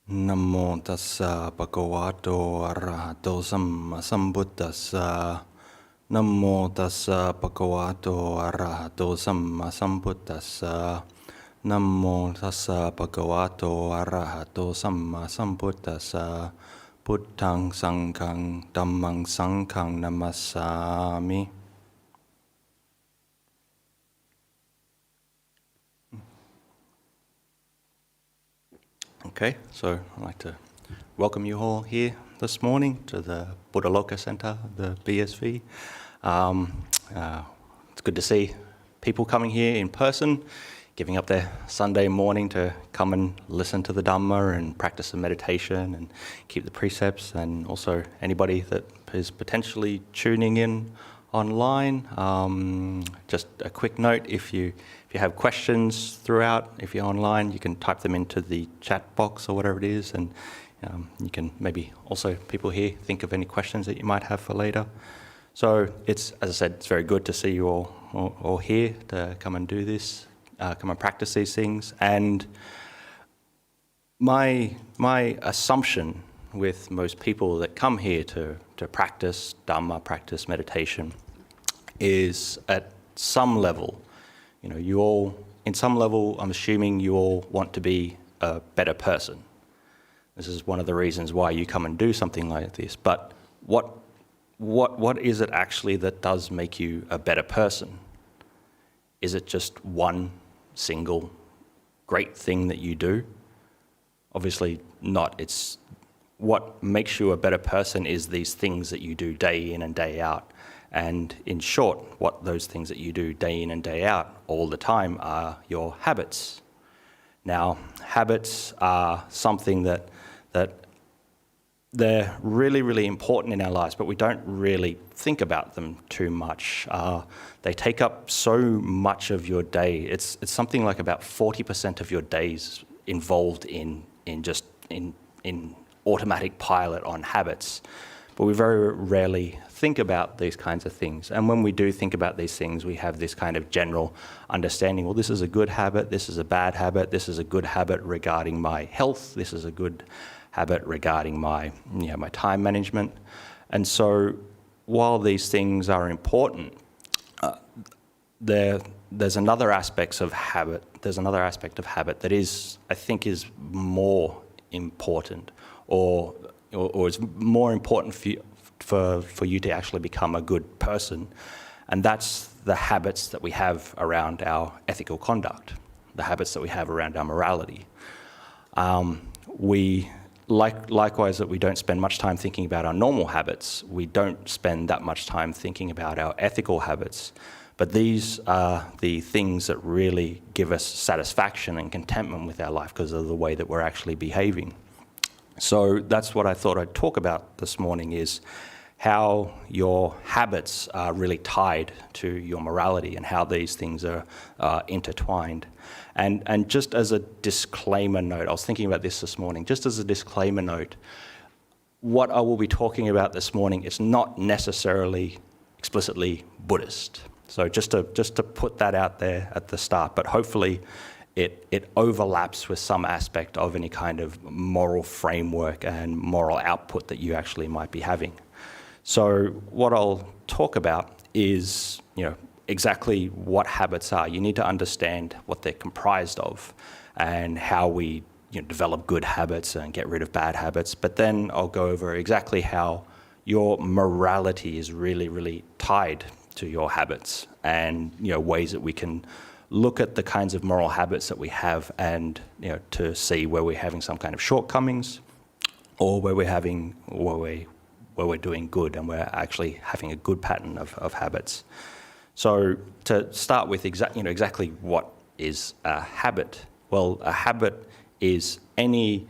Namo tassa bhagavato arahato sammasambuddhassa. Namo tassa bhagavato arahato sammasambuddhassa. Namo tassa bhagavato arahato sammasambuddhassa. Buddhaṃ saṅghang dhammang saṅghang namassāmi. Okay, so I'd like to welcome you all here this morning to the Buddhaloka Centre, the BSV. It's good to see people coming here in person, giving up their Sunday morning to come and listen to the Dhamma and practice some meditation and keep the precepts, and also anybody that is potentially tuning in online. Just a quick note, if you have questions throughout, if you're online, you can type them into the chat box or whatever it is, and you can maybe also, people here, think of any questions that you might have for later. So it's, as I said, it's very good to see you all here to come and do this, come and practice these things. And my assumption with most people that come here to practice Dhamma, practice meditation, is at some level, you all, in some level, I'm assuming you all want to be a better person. This is one of the reasons why you come and do something like this. But what is it actually that does make you a better person? Is it just one single great thing that you do? Obviously not. It's what makes you a better person is these things that you do day in and day out. And in short, what those things that you do day in and day out all the time are your habits. Now, habits are something that they're really, really important in our lives, but we don't really think about them too much. They take up so much of your day. It's something like about 40% of your days involved in automatic pilot on habits. But we very rarely think about these kinds of things. And when we do think about these things, we have this kind of general understanding, well, this is a good habit, this is a bad habit, this is a good habit regarding my health, this is a good habit regarding my, my time management. And so while these things are important, there's another aspect of habit. There's another aspect of habit that I think is more important, or is more important for you to actually become a good person, and that's the habits that we have around our ethical conduct, the habits that we have around our morality. Likewise, that we don't spend much time thinking about our normal habits. We don't spend that much time thinking about our ethical habits. But these are the things that really give us satisfaction and contentment with our life because of the way that we're actually behaving. So that's what I thought I'd talk about this morning, is how your habits are really tied to your morality and how these things are intertwined. And just as a disclaimer note, I was thinking about this morning, just as a disclaimer note, what I will be talking about this morning is not necessarily explicitly Buddhist. So just to put that out there at the start, but hopefully it overlaps with some aspect of any kind of moral framework and moral output that you actually might be having. So what I'll talk about is, exactly what habits are. You need to understand what they're comprised of and how we develop good habits and get rid of bad habits. But then I'll go over exactly how your morality is really, really tied to your habits, and ways that we can look at the kinds of moral habits that we have, and to see where we're having some kind of shortcomings, or where we're doing good and we're actually having a good pattern of habits. So to start with, exactly what is a habit? Well, a habit is any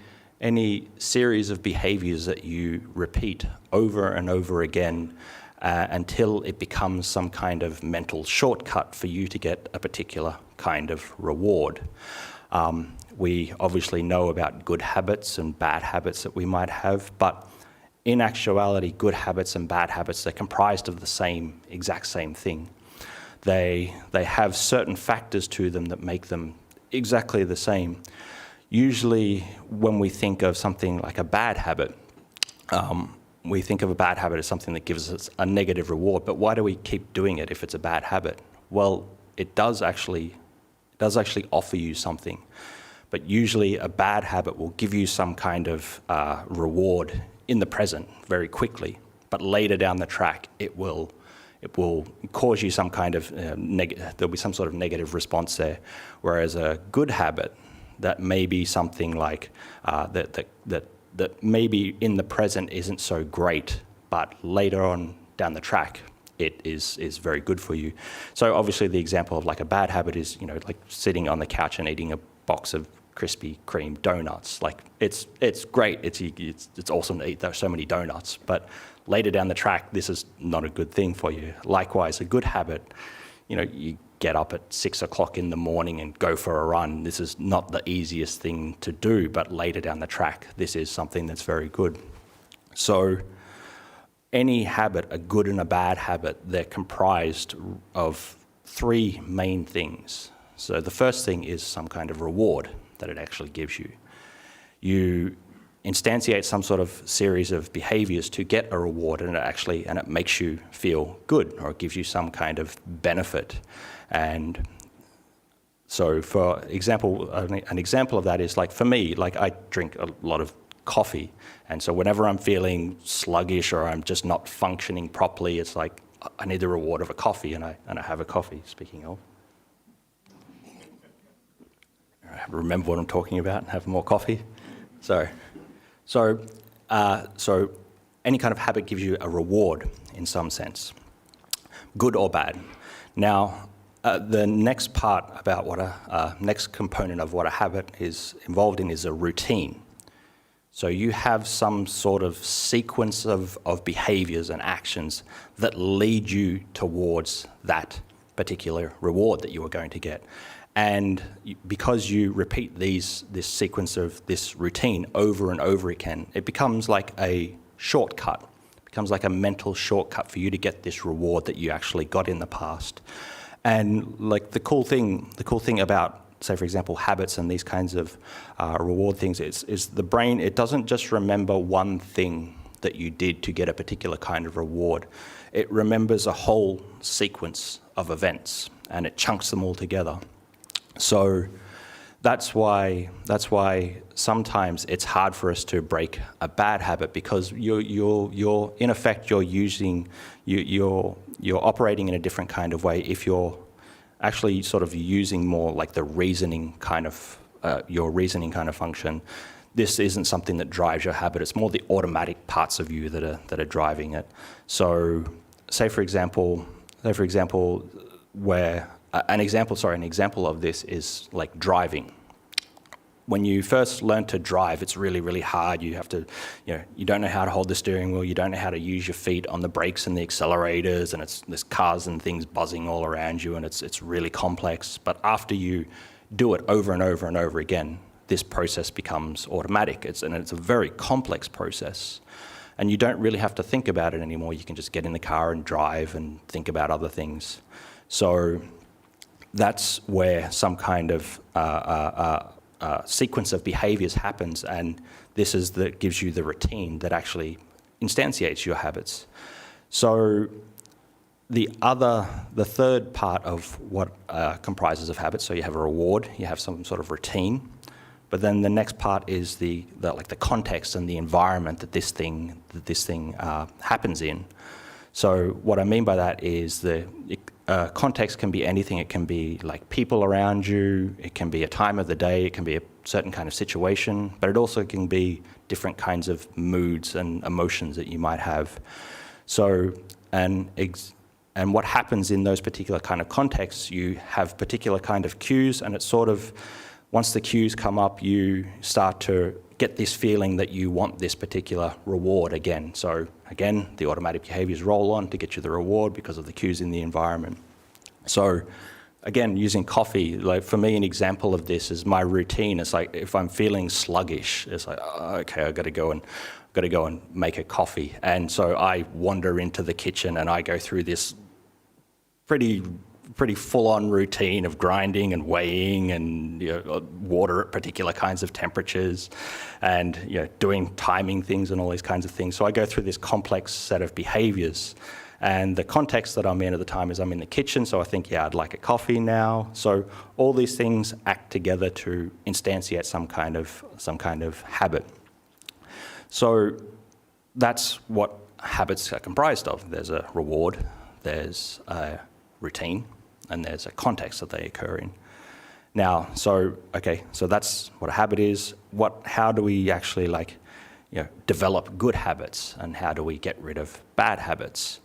series of behaviors that you repeat over and over again until it becomes some kind of mental shortcut for you to get a particular kind of reward. We obviously know about good habits and bad habits that we might have, but in actuality, good habits and bad habits, they're comprised of the exact same thing. They have certain factors to them that make them exactly the same. usually when we think of something like a bad habit, we think of a bad habit as something that gives us a negative reward. But why do we keep doing it if it's a bad habit? Well, it does actually offer you something. But usually a bad habit will give you some kind of reward in the present very quickly. But later down the track, it will cause you some kind of there'll be some sort of negative response there. Whereas a good habit, that may be something like that maybe in the present isn't so great, but later on down the track, it is very good for you. So obviously the example of like a bad habit is, like sitting on the couch and eating a box of Krispy Kreme donuts. Like it's great, it's awesome to eat so many donuts, but later down the track, this is not a good thing for you. Likewise, a good habit, you get up at 6 o'clock in the morning and go for a run. This is not the easiest thing to do, but later down the track, this is something that's very good. So any habit, a good and a bad habit, they're comprised of three main things. So the first thing is some kind of reward that it actually gives you. You instantiate some sort of series of behaviors to get a reward, and it makes you feel good, or it gives you some kind of benefit. And so for example, an example of that is like for me, like I drink a lot of coffee. And so whenever I'm feeling sluggish or I'm just not functioning properly, it's like I need the reward of a coffee, and I have a coffee, speaking of. I remember what I'm talking about and have more coffee. So any kind of habit gives you a reward in some sense, good or bad. Now, the next part about what next component of what a habit is involved in is a routine. So you have some sort of sequence of behaviors and actions that lead you towards that particular reward that you are going to get. And because you repeat this sequence of this routine over and over again, it becomes like a shortcut. It becomes like a mental shortcut for you to get this reward that you actually got in the past. And like the cool thing about, say for example, habits and these kinds of reward things is the brain, it doesn't just remember one thing that you did to get a particular kind of reward. It remembers a whole sequence of events, and it chunks them all together. So that's why sometimes it's hard for us to break a bad habit, because you're in effect you're operating in a different kind of way if you're actually sort of using more like the reasoning kind of your reasoning kind of function. This isn't something that drives your habit. It's more the automatic parts of you that are driving it. So say for example where an example of this is like driving. When you first learn to drive, it's really, really hard. You have to, you don't know how to hold the steering wheel. You don't know how to use your feet on the brakes and the accelerators, and there's cars and things buzzing all around you, and it's really complex. But after you do it over and over and over again, this process becomes automatic. It's a very complex process, and you don't really have to think about it anymore. You can just get in the car and drive and think about other things. So that's where some kind of sequence of behaviors happens, and this is that gives you the routine that actually instantiates your habits. So the third part of what comprises of habits, so you have a reward, you have some sort of routine, but then the next part is the context and the environment that this thing happens in. So what I mean by that is context can be anything. It can be like people around you, it can be a time of the day, it can be a certain kind of situation, but it also can be different kinds of moods and emotions that you might have. So, and what happens in those particular kind of contexts, you have particular kind of cues, and it's sort of, once the cues come up, you start to get this feeling that you want this particular reward again. So again, the automatic behaviors roll on to get you the reward because of the cues in the environment. So again, using coffee, like for me, an example of this is my routine. It's like if I'm feeling sluggish, it's like, oh, okay, I've got to go and make a coffee. And so I wander into the kitchen and I go through this pretty pretty full-on routine of grinding and weighing and water at particular kinds of temperatures and doing timing things and all these kinds of things. So I go through this complex set of behaviors. And the context that I'm in at the time is I'm in the kitchen, so I think, I'd like a coffee now. So all these things act together to instantiate some kind of habit. So that's what habits are comprised of. There's a reward, there's a routine, and there's a context that they occur in. Now, so that's what a habit is. How do we actually develop good habits, and how do we get rid of bad habits?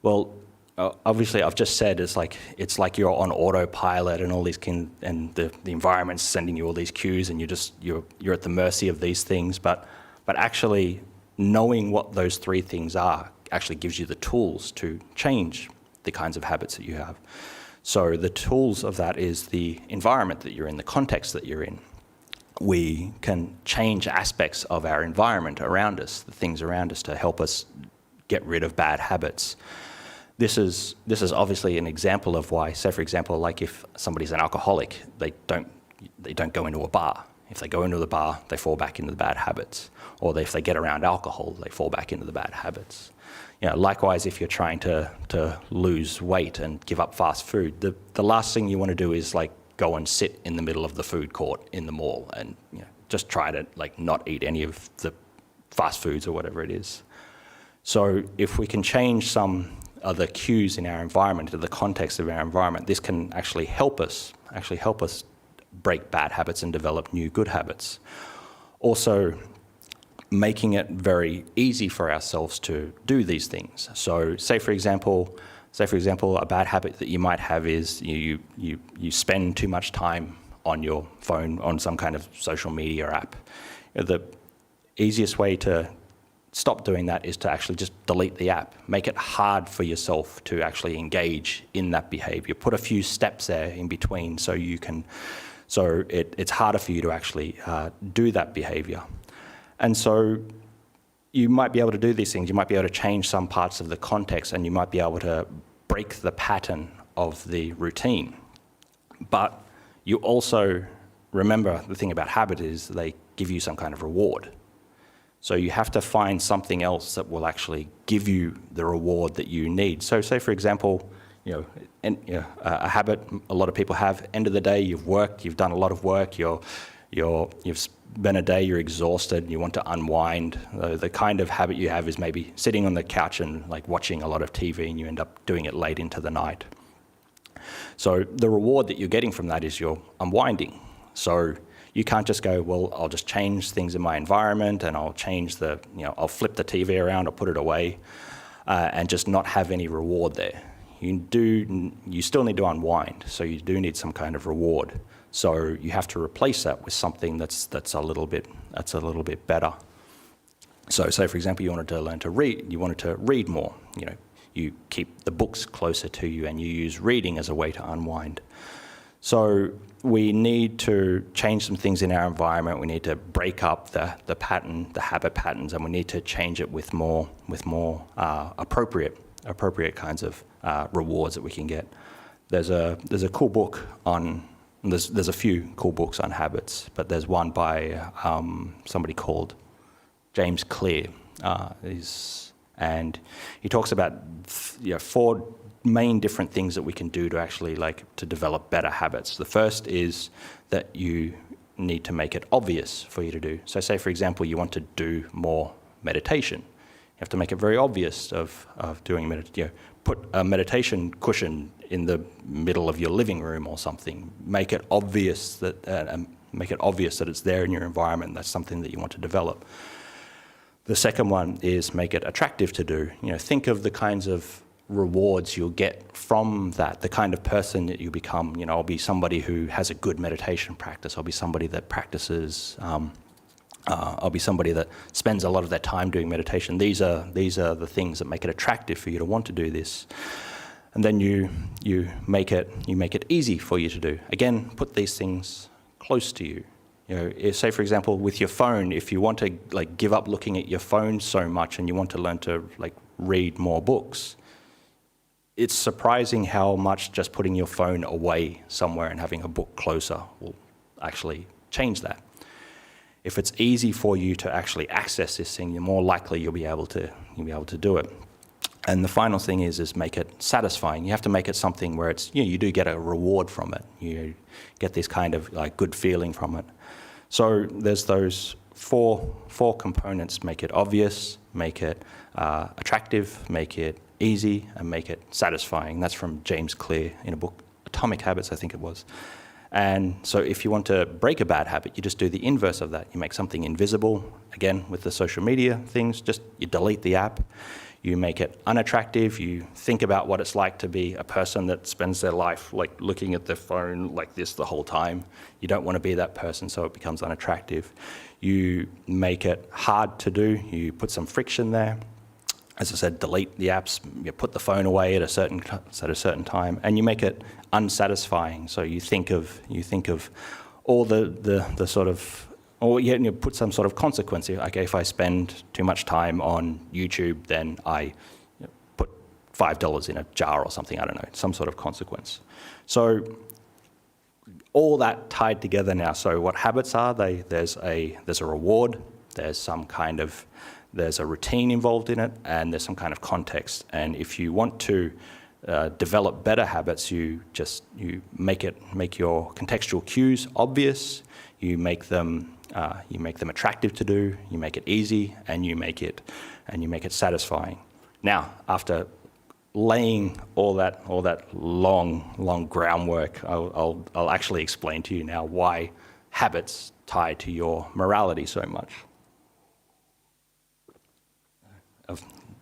Well, obviously, I've just said it's like you're on autopilot, and all these and the environment's sending you all these cues, and you're at the mercy of these things. But actually, knowing what those three things are actually gives you the tools to change the kinds of habits that you have. So the tools of that is the environment that you're in, the context that you're in. We can change aspects of our environment around us, the things around us, to help us get rid of bad habits. This is obviously an example of why, say for example, like if somebody's an alcoholic, they don't go into a bar. If they go into the bar, they fall back into the bad habits. Or if they get around alcohol, they fall back into the bad habits. Likewise, if you're trying to lose weight and give up fast food, the last thing you want to do is go and sit in the middle of the food court in the mall and just try to not eat any of the fast foods or whatever it is. So if we can change some other cues in our environment, to the context of our environment, this can actually help us break bad habits and develop new good habits. Also, making it very easy for ourselves to do these things. So say for example, a bad habit that you might have is you spend too much time on your phone on some kind of social media app. The easiest way to stop doing that is to actually just delete the app. Make it hard for yourself to actually engage in that behavior. Put a few steps there in between so it's harder for you to actually do that behavior. And so you might be able to do these things. You might be able to change some parts of the context, and you might be able to break the pattern of the routine. But you also remember, the thing about habit is they give you some kind of reward. So you have to find something else that will actually give you the reward that you need. So say for example, a habit a lot of people have, end of the day, you've worked, you've done a lot of work, you've spent a day, you're exhausted, and you want to unwind. The kind of habit you have is maybe sitting on the couch and watching a lot of TV, and you end up doing it late into the night. So the reward that you're getting from that is you're unwinding. So you can't just go, well, I'll just change things in my environment, and I'll change I'll flip the TV around or put it away, and just not have any reward there. You still need to unwind, so you do need some kind of reward. So you have to replace that with something that's a little bit better. So say for example, you wanted to learn to read. You wanted to read more. You keep the books closer to you, and you use reading as a way to unwind. So we need to change some things in our environment. We need to break up the habit patterns, and we need to change it with more appropriate kinds of rewards that we can get. There's a cool book on. There's a few cool books on habits, but there's one by somebody called James Clear, and he talks about 4 main different things that we can do to actually to develop better habits. The first is that you need to make it obvious for you to do. So say for example, you want to do more meditation. You have to make it very obvious of doing meditation. Put a meditation cushion in the middle of your living room or something. Make it obvious that it's there in your environment. That's something that you want to develop. The second one is make it attractive to do. Think of the kinds of rewards you'll get from that, the kind of person that you become. I'll be somebody who has a good meditation practice. I'll be somebody that practices. I'll be somebody that spends a lot of their time doing meditation. These are the things that make it attractive for you to want to do this. And then you make it easy for you to do. Again, put these things close to you. Say for example, with your phone, if you want to give up looking at your phone so much and you want to learn to read more books, it's surprising how much just putting your phone away somewhere and having a book closer will actually change that. If it's easy for you to actually access this thing, you're more likely you'll be able to do it. And the final thing is make it satisfying. You have to make it something where it's, you do get a reward from it. You get this kind of like good feeling from it. So there's those four components: make it obvious, make it attractive, make it easy, and make it satisfying. That's from James Clear in a book, Atomic Habits, I think it was. And so if you want to break a bad habit, you just do the inverse of that. You make something invisible. Again, with the social media things, just you delete the app. You make it unattractive. You think about what it's like to be a person that spends their life like looking at their phone like this the whole time. You don't want to be that person, so it becomes unattractive. You make it hard to do. You put some friction there. As I said, delete the apps. You put the phone away at a certain time, and you make it unsatisfying. So you think of all the sort of, or you put some sort of consequence. Okay, if I spend too much time on YouTube, then I put $5 in a jar or something. I don't know, some sort of consequence. So all that tied together now. So what habits are? There's a reward. There's a routine involved in it, and there's some kind of context. And if you want to develop better habits, you make your contextual cues obvious. You make them attractive to do. You make it easy, and you make it satisfying. Now, after laying all that long groundwork, I'll actually explain to you now why habits tie to your morality so much.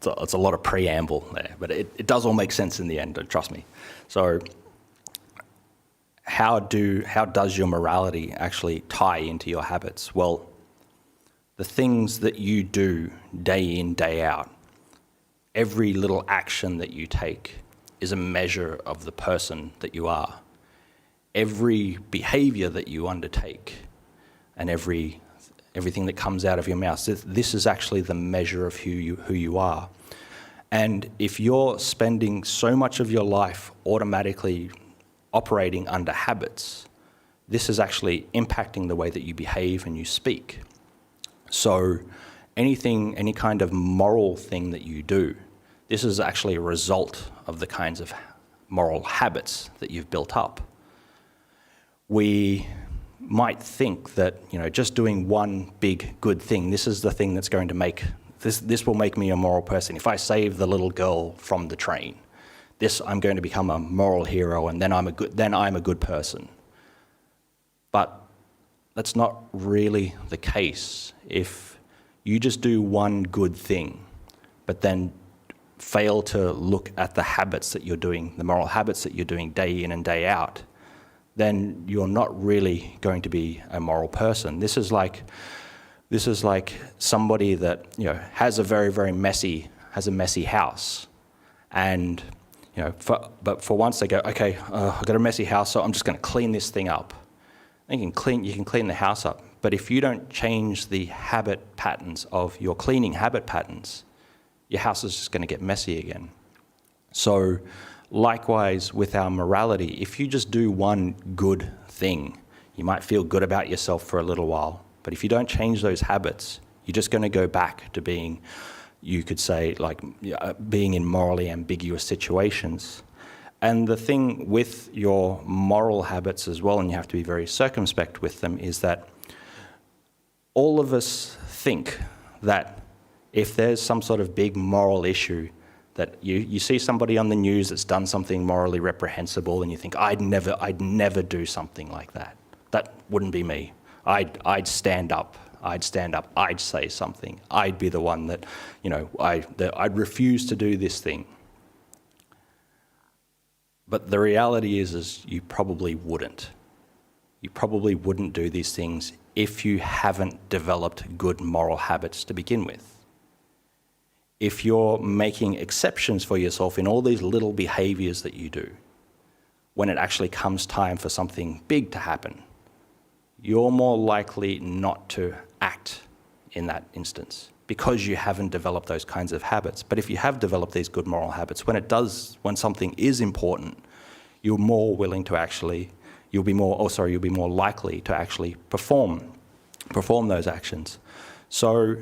It's a lot of preamble there, but it does all make sense in the end, trust me. So how does your morality actually tie into your habits? Well, the things that you do day in, day out, every little action that you take is a measure of the person that you are. Every behavior that you undertake and everything that comes out of your mouth, this is actually the measure of who you are. And if you're spending so much of your life automatically operating under habits, this is actually impacting the way that you behave and you speak. So any kind of moral thing that you do, this is actually a result of the kinds of moral habits that you've built up. We might think that, just doing one big good thing, this is the thing that's going to make, this will make me a moral person. If I save the little girl from the train, I'm going to become a moral hero, and then I'm a good person. But that's not really the case. If you just do one good thing, but then fail to look at the habits that you're doing, the moral habits that you're doing day in and day out, then you're not really going to be a moral person. This is like somebody that has a very, very messy house, and but for once they go, okay, I've got a messy house, so I'm just going to clean this thing up. You can clean the house up, but if you don't change the habit patterns of your cleaning habit patterns, your house is just going to get messy again. So likewise with our morality, if you just do one good thing, you might feel good about yourself for a little while, but if you don't change those habits, you're just going to go back to being, you could say, like being in morally ambiguous situations. And the thing with your moral habits as well, and you have to be very circumspect with them, is that all of us think that if there's some sort of big moral issue, that you see somebody on the news that's done something morally reprehensible, and you think, I'd never do something like that. That wouldn't be me. I'd stand up. I'd say something. I'd be the one that, I'd refuse to do this thing. But the reality is you probably wouldn't. You probably wouldn't do these things if you haven't developed good moral habits to begin with. If you're making exceptions for yourself in all these little behaviors that you do, when it actually comes time for something big to happen, you're more likely not to act in that instance. because you haven't developed those kinds of habits. But if you have developed these good moral habits, when something is important, you're more willing to actually, you'll be more likely to actually perform those actions. So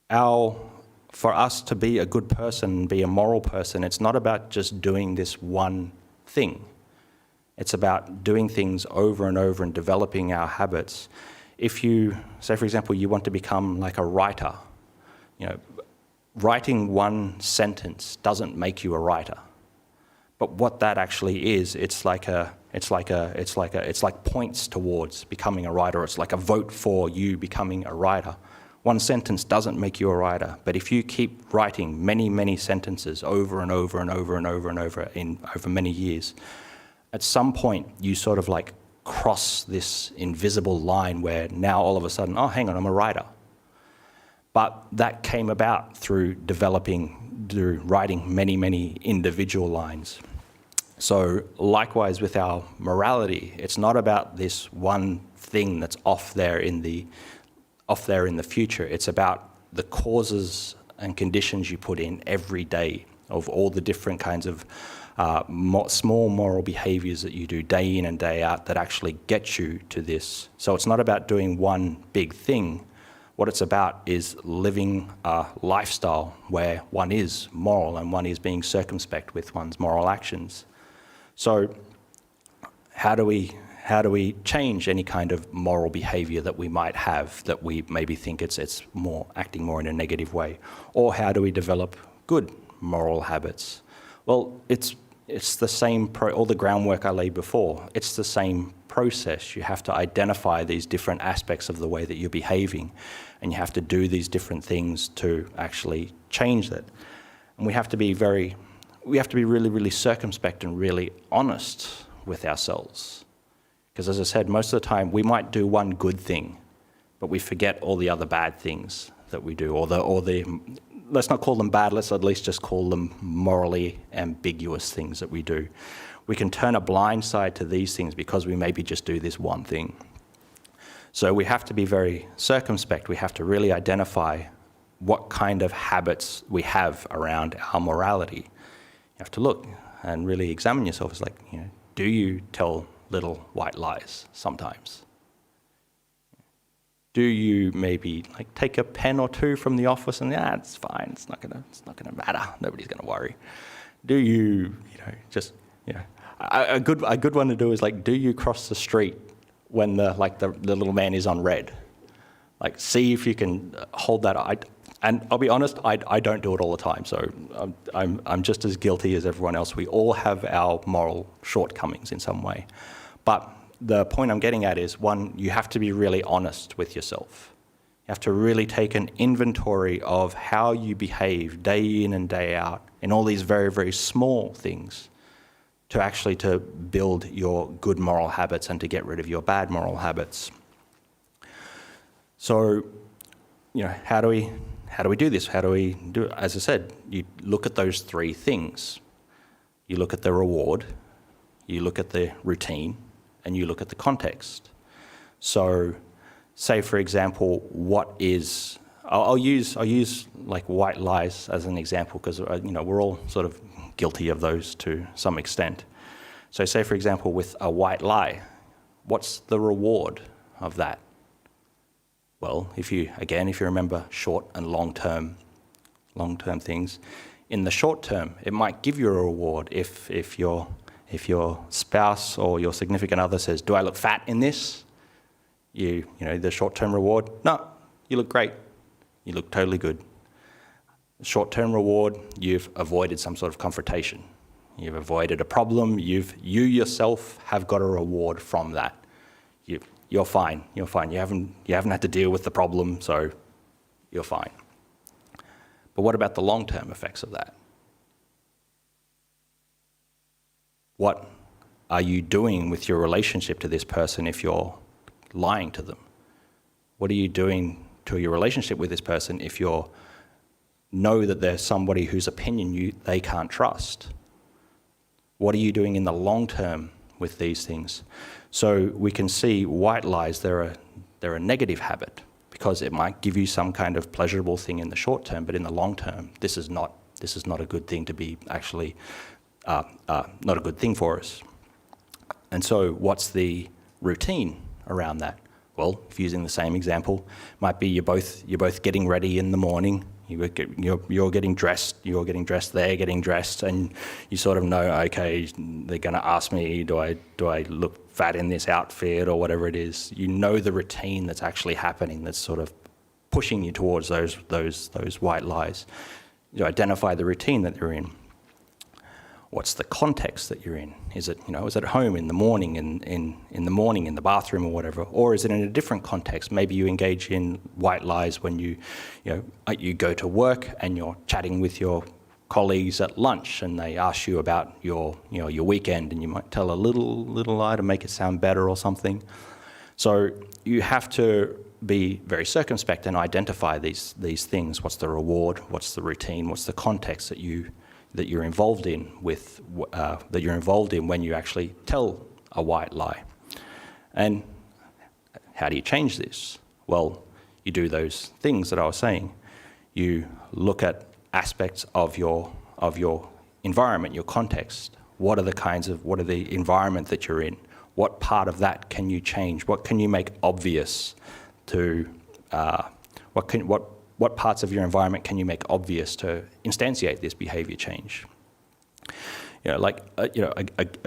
for us to be a good person, be a moral person, it's not about just doing this one thing. It's about doing things over and over and developing our habits. If you, say for example, you want to become like a writer, writing one sentence doesn't make you a writer. But what that actually is, it's like points towards becoming a writer. It's like a vote for you becoming a writer. One sentence doesn't make you a writer, but if you keep writing many, many sentences over and over and over and over and over over many years, at some point you sort of like cross this invisible line where now all of a sudden, oh, hang on, I'm a writer. But that came about through writing many, many individual lines. So likewise with our morality, it's not about this one thing that's off there in the future. It's about the causes and conditions you put in every day of all the different kinds of small moral behaviours that you do day in and day out that actually get you to this. So it's not about doing one big thing. What it's about is living a lifestyle where one is moral and one is being circumspect with one's moral actions. So how do we change any kind of moral behaviour that we might have that we maybe think it's more acting more in a negative way? Or how do we develop good moral habits? Well, it's the same, all the groundwork I laid before, it's the same process. You have to identify these different aspects of the way that you're behaving, and you have to do these different things to actually change that. And we have to be really, really circumspect and really honest with ourselves. Because as I said, most of the time we might do one good thing, but we forget all the other bad things that we do, or the let's not call them bad, let's at least just call them morally ambiguous things that we do. We can turn a blind side to these things because we maybe just do this one thing. So we have to be very circumspect. We have to really identify what kind of habits we have around our morality. You have to look and really examine yourself. It's like, do you tell little white lies sometimes? Do you maybe like take a pen or two from the office and it's fine, it's not gonna matter, nobody's gonna worry? Do you, a good one to do is like, do you cross the street when the little man is on red? Like, see if you can hold that. And I'll be honest, I don't do it all the time, so I'm just as guilty as everyone else. We all have our moral shortcomings in some way, but the point I'm getting at is, one, you have to be really honest with yourself. You have to really take an inventory of how you behave day in and day out in all these very, very small things to build your good moral habits and to get rid of your bad moral habits. So, how do we do this? How do we do it? As I said, you look at those three things. You look at the reward, you look at the routine, and you look at the context. So, say for example, I'll use like white lies as an example because we're all sort of guilty of those to some extent. So, say for example, with a white lie, what's the reward of that? Well, if you remember short and long-term things, in the short term, it might give you a reward if your spouse or your significant other says, do I look fat in this? The short-term reward, no, you look great. You look totally good. Short-term reward, you've avoided some sort of confrontation. You've avoided a problem. You yourself have got a reward from that. You're fine. You're fine. You haven't had to deal with the problem, so you're fine. But what about the long-term effects of that? What are you doing with your relationship to this person if you're lying to them? What are you doing to your relationship with this person if you know that there's somebody whose opinion they can't trust? What are you doing in the long term with these things? So we can see white lies, they're a negative habit. because it might give you some kind of pleasurable thing in the short term, but in the long term, this is not a good thing to be actually, not a good thing for us. And so what's the routine around that? Well, if using the same example, might be you're both getting ready in the morning. You're getting dressed. You're getting dressed. They're getting dressed, and you sort of know, okay, they're going to ask me, do I look fat in this outfit or whatever it is. You know the routine that's actually happening. That's sort of pushing you towards those white lies. You identify the routine that you're in. What's the context that you're in? Is it at home in the morning, in the morning in the bathroom or whatever, or is it in a different context? Maybe you engage in white lies when you go to work and you're chatting with your colleagues at lunch and they ask you about your weekend, and you might tell a little lie to make it sound better or something. So you have to be very circumspect and identify these things. What's the reward? What's the routine? What's the context that you're involved in when you actually tell a white lie? And how do you change this? Well, you do those things that I was saying. You look at aspects of your environment, your context. What are the environment that you're in? What part of that can you change? What can you make obvious to what parts of your environment can you make obvious to instantiate this behavior change? A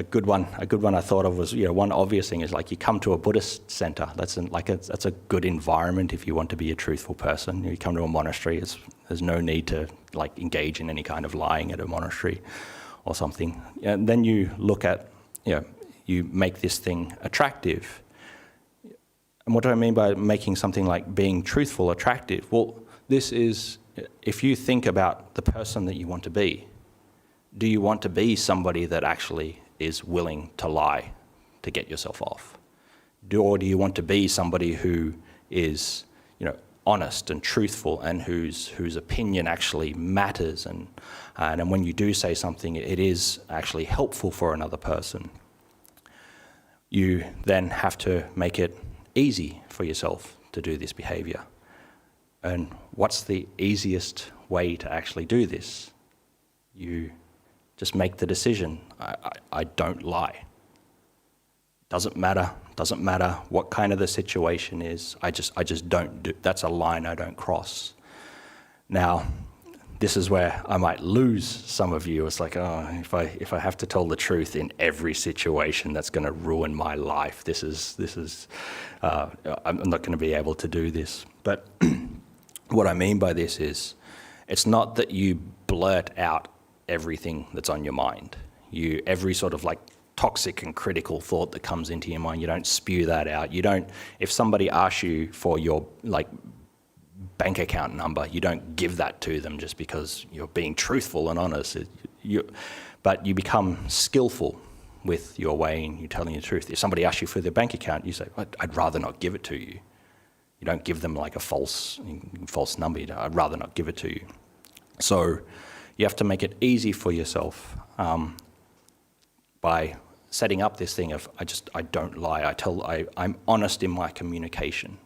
good one I thought of was, one obvious thing is like you come to a Buddhist center. That's a good environment if you want to be a truthful person. You come to a monastery, there's no need to engage in any kind of lying at a monastery or something. And then you look at, you make this thing attractive. And what do I mean by making something like being truthful attractive? Well, this is, if you think about the person that you want to be, do you want to be somebody that actually is willing to lie to get yourself off? Or do you want to be somebody who is, honest and truthful and whose opinion actually matters, and when you do say something, it is actually helpful for another person? You then have to make it easy for yourself to do this behavior. And what's the easiest way to actually do this? You just make the decision, I don't lie. Doesn't matter what kind of the situation is, I just don't do, that's a line I don't cross. Now, this is where I might lose some of you. It's like, if I have to tell the truth in every situation, that's going to ruin my life. This is I'm not going to be able to do this. But what I mean by this is, it's not that you blurt out everything that's on your mind. Every sort of toxic and critical thought that comes into your mind, you don't spew that out. You don't, if somebody asks you for your bank account number, you don't give that to them just because you're being truthful and honest. But you become skillful with your way and you're telling the truth. If somebody asks you for their bank account, you say, I'd rather not give it to you. You don't give them a false number. I'd rather not give it to you. So you have to make it easy for yourself by setting up this thing of, I don't lie. I'm honest in my communication.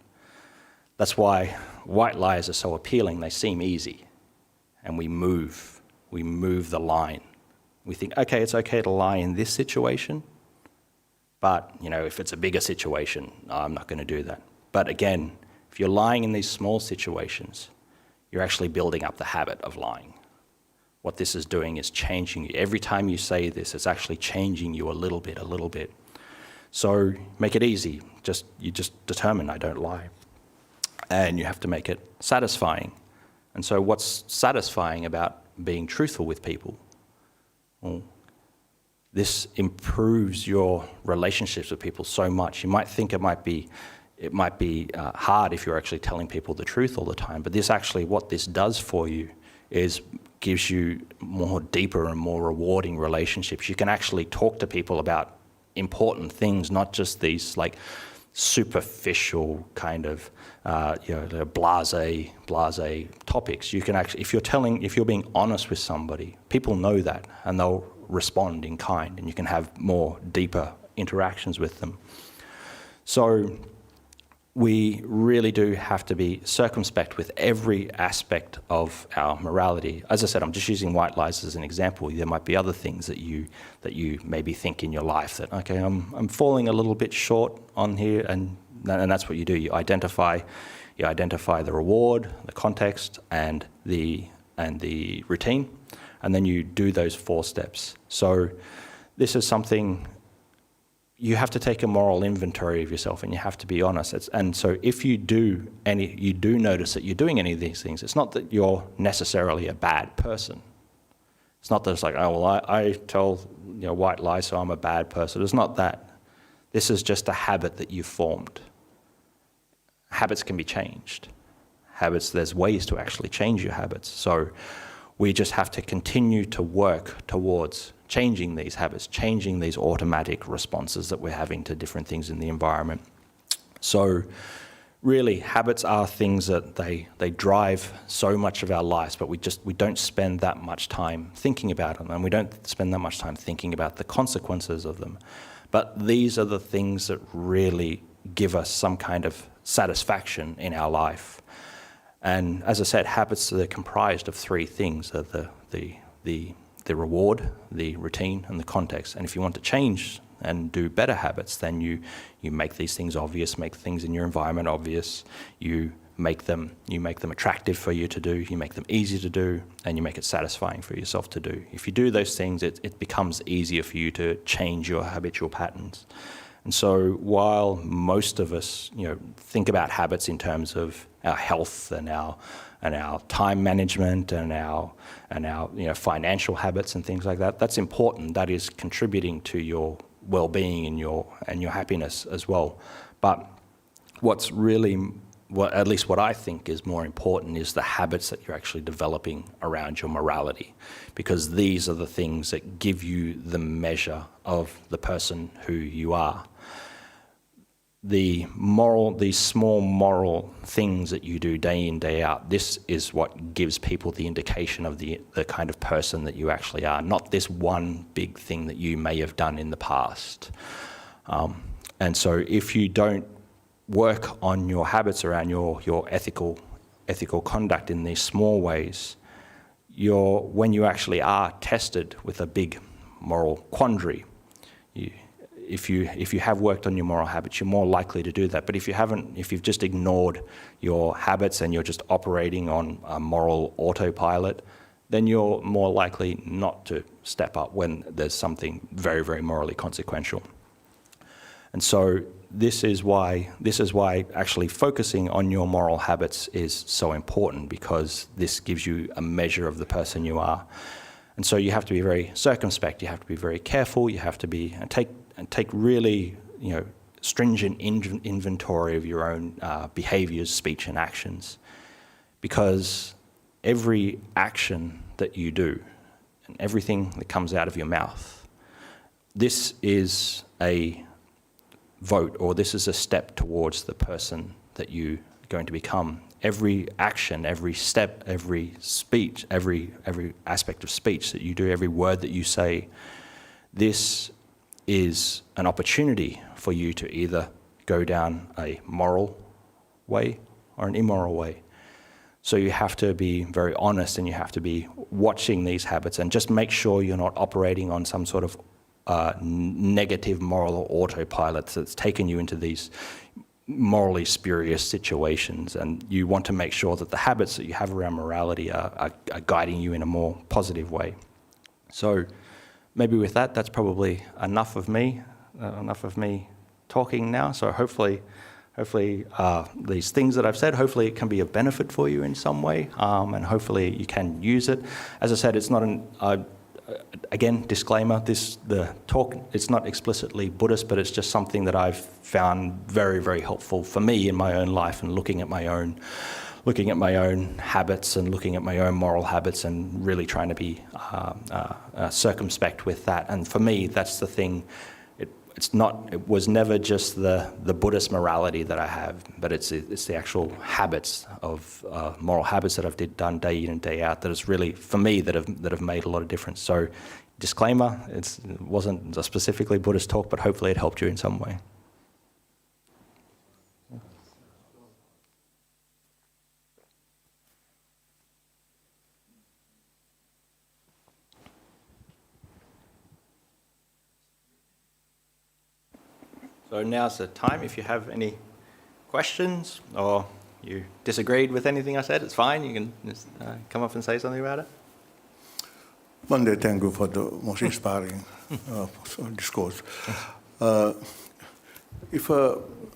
That's why white lies are so appealing. They seem easy. And we move the line. We think, okay, it's okay to lie in this situation, but if it's a bigger situation, I'm not going to do that. But again, if you're lying in these small situations, you're actually building up the habit of lying. What this is doing is changing you. Every time you say this, it's actually changing you a little bit. So make it easy. You just determine, I don't lie. And you have to make it satisfying. And so what's satisfying about being truthful with people? Well, this improves your relationships with people so much. You might think it might be hard if you're actually telling people the truth all the time, but what this does for you is gives you more deeper and more rewarding relationships. You can actually talk to people about important things, not just these superficial kind of blasé topics. You can actually, if you're being honest with somebody, people know that and they'll respond in kind, and you can have more deeper interactions with them. So we really do have to be circumspect with every aspect of our morality. As I said, I'm just using white lies as an example. There might be other things that you maybe think in your life that, okay, I'm falling a little bit short on here, and that's what you do. You identify the reward, the context, and the routine, and then you do those 4 steps. So this is something. You have to take a moral inventory of yourself, and you have to be honest. And so if you do notice that you're doing any of these things, it's not that you're necessarily a bad person. It's not that it's like, oh, well, I tell white lies, so I'm a bad person. It's not that. This is just a habit that you've formed. Habits can be changed. There's ways to actually change your habits. So we just have to continue to work towards changing these habits, changing these automatic responses that we're having to different things in the environment. So really, habits are things that they drive so much of our lives, but we don't spend that much time thinking about them, and we don't spend that much time thinking about the consequences of them. But these are the things that really give us some kind of satisfaction in our life. And as I said, habits are comprised of 3 things: the reward, the routine, and the context. And if you want to change and do better habits, then you make these things obvious, make things in your environment obvious, you make them attractive for you to do, you make them easy to do, and you make it satisfying for yourself to do. If you do those things, it becomes easier for you to change your habitual patterns. And so while most of us think about habits in terms of our health and our time management and our financial habits and things like that, that's important. That is contributing to your well-being and your happiness as well. But what's really, at least what I think is more important, is the habits that you're actually developing around your morality, because these are the things that give you the measure of the person who you are. These small moral things that you do day in, day out, this is what gives people the indication of the kind of person that you actually are, not this one big thing that you may have done in the past. And so if you don't work on your habits around your ethical conduct in these small ways, when you actually are tested with a big moral quandary, if you have worked on your moral habits, you're more likely to do that. But if you've just ignored your habits and you're just operating on a moral autopilot, then you're more likely not to step up when there's something very, very morally consequential. And so this is why actually focusing on your moral habits is so important, because this gives you a measure of the person you are. And so you have to be very circumspect, you have to be very careful, you have to take really stringent inventory of your own behaviours, speech and actions, because every action that you do and everything that comes out of your mouth, this is a vote, or this is a step towards the person that you're going to become. Every action, every step, every speech, every aspect of speech that you do, every word that you say, this is an opportunity for you to either go down a moral way or an immoral way. So you have to be very honest, and you have to be watching these habits and just make sure you're not operating on some sort of negative moral autopilot that's taken you into these morally spurious situations. And you want to make sure that the habits that you have around morality are guiding you in a more positive way. So maybe with that, that's probably enough of me talking now. So hopefully these things that I've said, hopefully it can be of benefit for you in some way, and hopefully you can use it. As I said, it's not again, disclaimer, the talk, it's not explicitly Buddhist, but it's just something that I've found very, very helpful for me in my own life, and looking at my own habits and looking at my own moral habits and really trying to be circumspect with that. And for me, that's the thing. It was never just the Buddhist morality that I have, but it's the actual habits of moral habits that I've done day in and day out that is really, for me, that have made a lot of difference. So, disclaimer: it wasn't a specifically Buddhist talk, but hopefully it helped you in some way. So now's the time. If you have any questions or you disagreed with anything I said, it's fine. You can just come up and say something about it. One day, thank you for the most inspiring discourse. If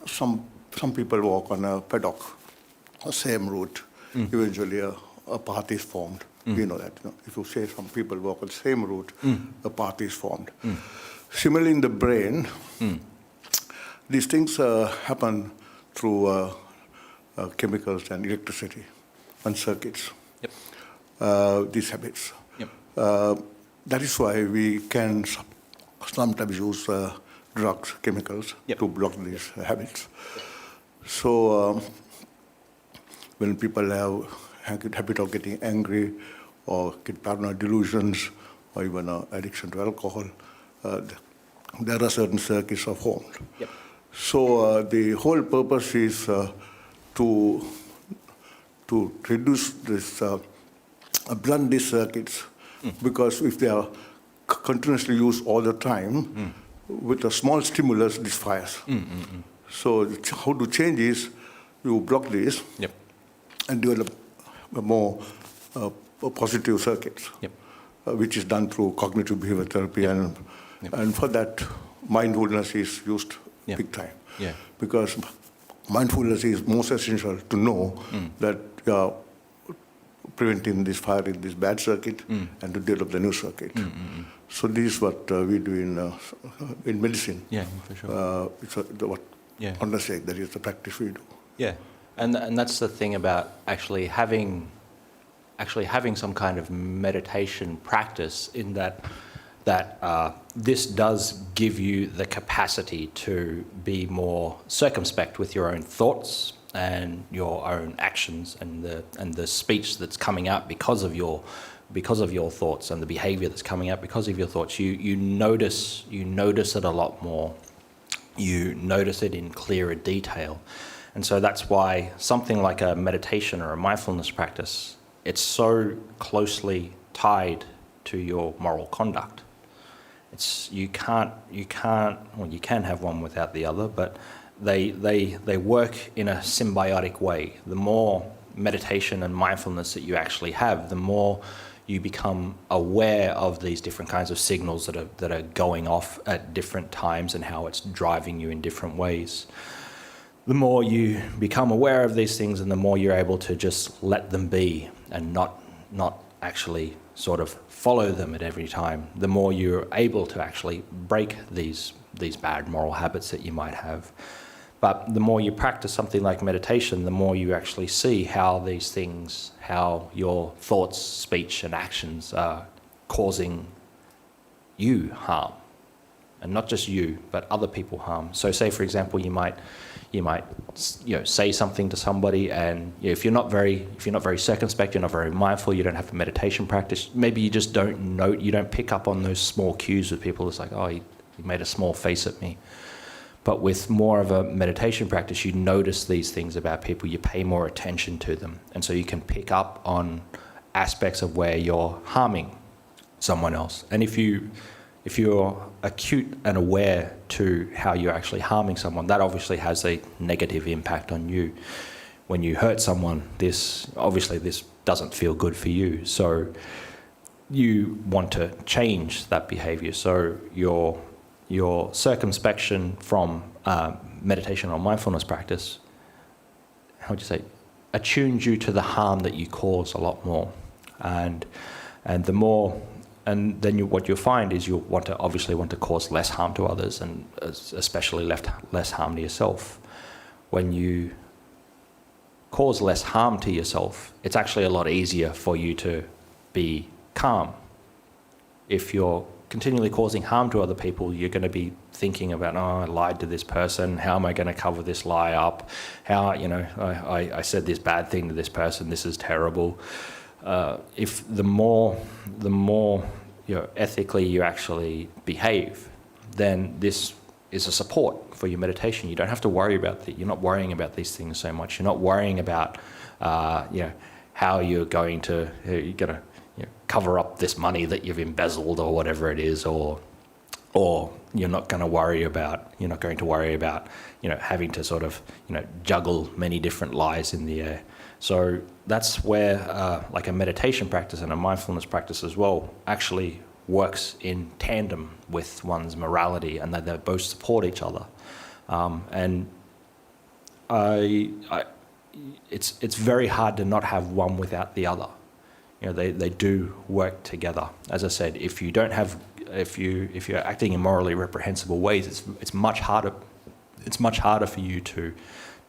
some people walk on a paddock, the same route, eventually a path is formed. You know that. You know? If you say some people walk on the same route, a path is formed. Similarly, in the brain, these things happen through chemicals and electricity and circuits. Yep. These habits. Yep. That is why we can sometimes use drugs, chemicals, yep. to block these habits. So when people have habit of getting angry or get paranoid delusions or even addiction to alcohol, there are certain circuits are formed. Yep. So the whole purpose is to reduce this, blunt these circuits, because if they are continuously used all the time, with a small stimulus, this fires. So how to change is you block this, yep. and develop more positive circuits, yep. Which is done through cognitive behavior therapy, yep. And for that, mindfulness is used yep. big time. Yeah. Because mindfulness is most essential to know that you are preventing this fire in this bad circuit and to develop the new circuit. So this is what we do in medicine. Yeah, for sure. It's what understand that is the practice we do. Yeah, and that's the thing about actually having some kind of meditation practice, in that this does give you the capacity to be more circumspect with your own thoughts and your own actions and the speech that's coming out because of your thoughts, and the behavior that's coming out because of your thoughts. You notice it a lot more. You notice it in clearer detail. And so that's why something like a meditation or a mindfulness practice, it's so closely tied to your moral conduct. You can have one without the other, but they work in a symbiotic way. The more meditation and mindfulness that you actually have, the more you become aware of these different kinds of signals that are going off at different times and how it's driving you in different ways. The more you become aware of these things, and the more you're able to just let them be and not actually sort of follow them at every time, the more you're able to actually break these bad moral habits that you might have. But the more you practice something like meditation, the more you actually see how these things, how your thoughts, speech and actions are causing you harm. And not just you, but other people harm. So say, for example, you might say something to somebody, and if you're not very circumspect, you're not very mindful, you don't have a meditation practice, maybe you just don't note, you don't pick up on those small cues with people. It's like, oh, he made a small face at me. But with more of a meditation practice, you notice these things about people, you pay more attention to them. And so you can pick up on aspects of where you're harming someone else. And if you're acute and aware to how you're actually harming someone, that obviously has a negative impact on you. When you hurt someone, this doesn't feel good for you. So you want to change that behavior. So your circumspection from meditation or mindfulness practice, how would you say, attunes you to the harm that you cause a lot more. And the more, and then what you'll find is you'll want to cause less harm to others, and especially less harm to yourself. When you cause less harm to yourself, it's actually a lot easier for you to be calm. If you're continually causing harm to other people, you're going to be thinking about, oh, I lied to this person, how am I going to cover this lie up? How, I said this bad thing to this person, this is terrible. If the more ethically you actually behave, then this is a support for your meditation. You don't have to worry about you're not worrying about these things so much. You're not worrying about how you're going to cover up this money that you've embezzled or whatever it is, or or you're not going to worry about, having to sort of, juggle many different lies in the air. So that's where like a meditation practice and a mindfulness practice as well actually works in tandem with one's morality, and that they both support each other. And it's very hard to not have one without the other. They do work together. As I said, if you're acting in morally reprehensible ways, it's much harder. It's much harder for you to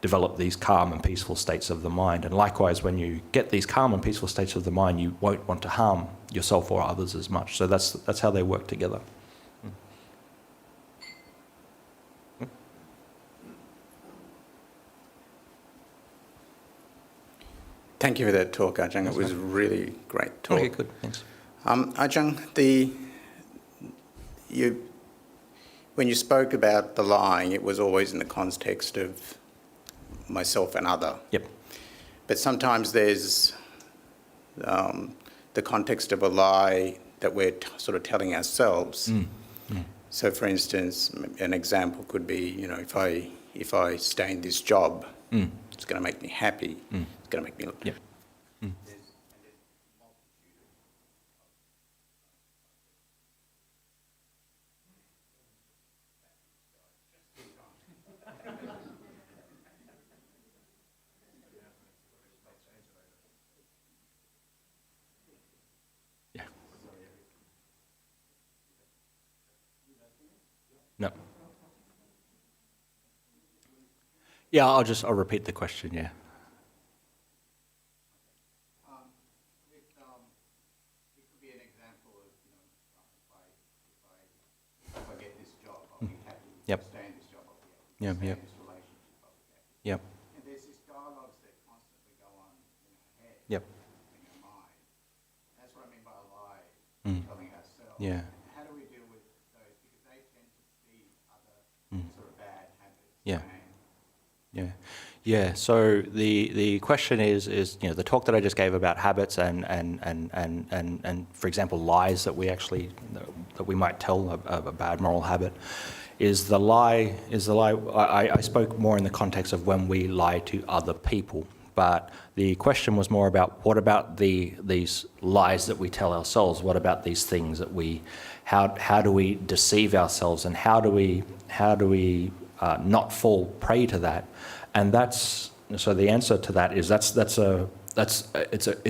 develop these calm and peaceful states of the mind. And likewise, when you get these calm and peaceful states of the mind, you won't want to harm yourself or others as much. So that's how they work together. Thank you for that talk, Ajahn. It was a really great talk. Okay, good. Thanks. Ajahn, when you spoke about the lying, it was always in the context of myself and other. Yep. But sometimes there's the context of a lie that we're sort of telling ourselves. So, for instance, an example could be, if I stay in this job, it's going to make me happy. It's going to make me look. Yep. No. Yeah, I'll repeat the question, yeah. It could be an example of, if I get this job, I'll be happy. Yep. Stay in this job, I'll be happy. Yep, Stay yep. in this relationship, I'll be happy. Yep. And there's these dialogues that constantly go on in our head. Yep. In our mind. That's what I mean by a lie, telling ourselves. Yeah. How do we deal with those? Because they tend to feed other sort of bad habits. Yeah. And Yeah. So the question is the talk that I just gave about habits and for example lies that we might tell a bad moral habit, is the lie. I spoke more in the context of when we lie to other people, but the question was more about what about these lies that we tell ourselves? What about these things that how do we deceive ourselves, and how do we not fall prey to that? And so the answer to that is it's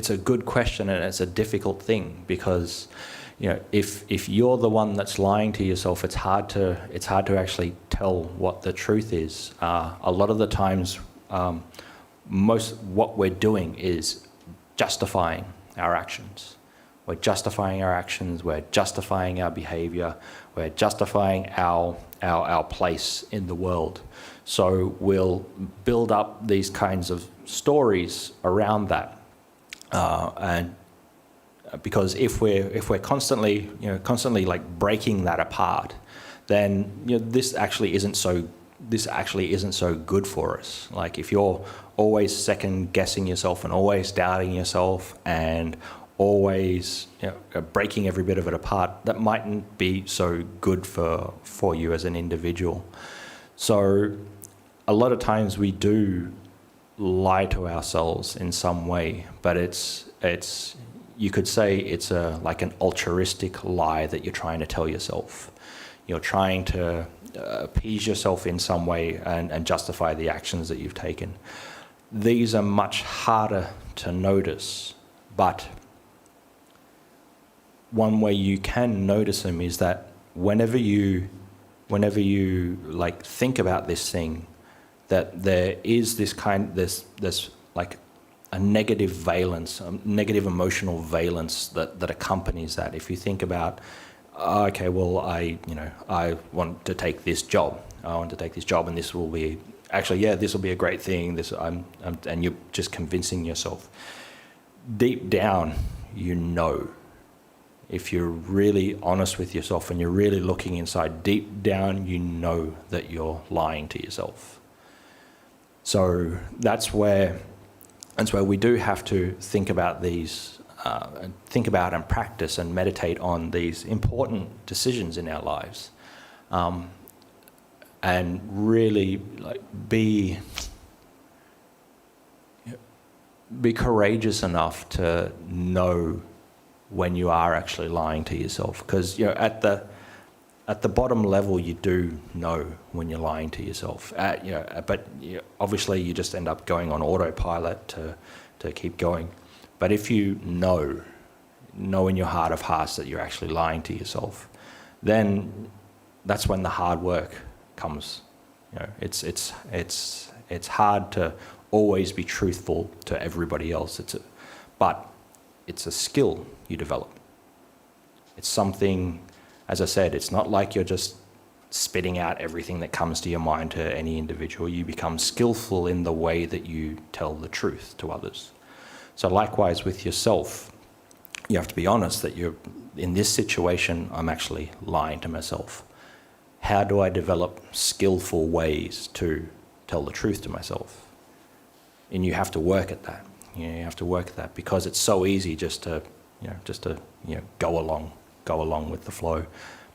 a good question, and it's a difficult thing, because if you're the one that's lying to yourself, it's hard to actually tell what the truth is. A lot of the times, what we're doing is justifying our actions. We're justifying our actions. We're justifying our behaviour. We're justifying our place in the world. So we'll build up these kinds of stories around that, and because if we're constantly like breaking that apart, then this actually isn't so good for us. Like if you're always second guessing yourself and always doubting yourself and always breaking every bit of it apart, that mightn't be so good for you as an individual. So a lot of times we do lie to ourselves in some way, but it's you could say it's like an altruistic lie that you're trying to tell yourself. You're trying to appease yourself in some way and justify the actions that you've taken. These are much harder to notice, but one way you can notice them is that whenever you like think about this thing, that there is this like a negative valence, a negative emotional valence that accompanies that. If you think about, okay, well, I want to take this job. And this will be this will be a great thing. And you're just convincing yourself. Deep down, if you're really honest with yourself and you're really looking inside, deep down, that you're lying to yourself. So that's where we do have to think about these, think about and practice and meditate on these important decisions in our lives. and really like be courageous enough to know when you are actually lying to yourself, because at the bottom level you do know when you're lying to yourself. But obviously you just end up going on autopilot to keep going. But if you know in your heart of hearts that you're actually lying to yourself, then that's when the hard work comes. It's hard to always be truthful to everybody else. But it's a skill you develop. It's something, as I said, it's not like you're just spitting out everything that comes to your mind to any individual. You become skillful in the way that you tell the truth to others. So likewise with yourself, you have to be honest that you're in this situation, I'm actually lying to myself. How do I develop skillful ways to tell the truth to myself? And you have to work at that. You have to work at that, because it's so easy just to go along with the flow.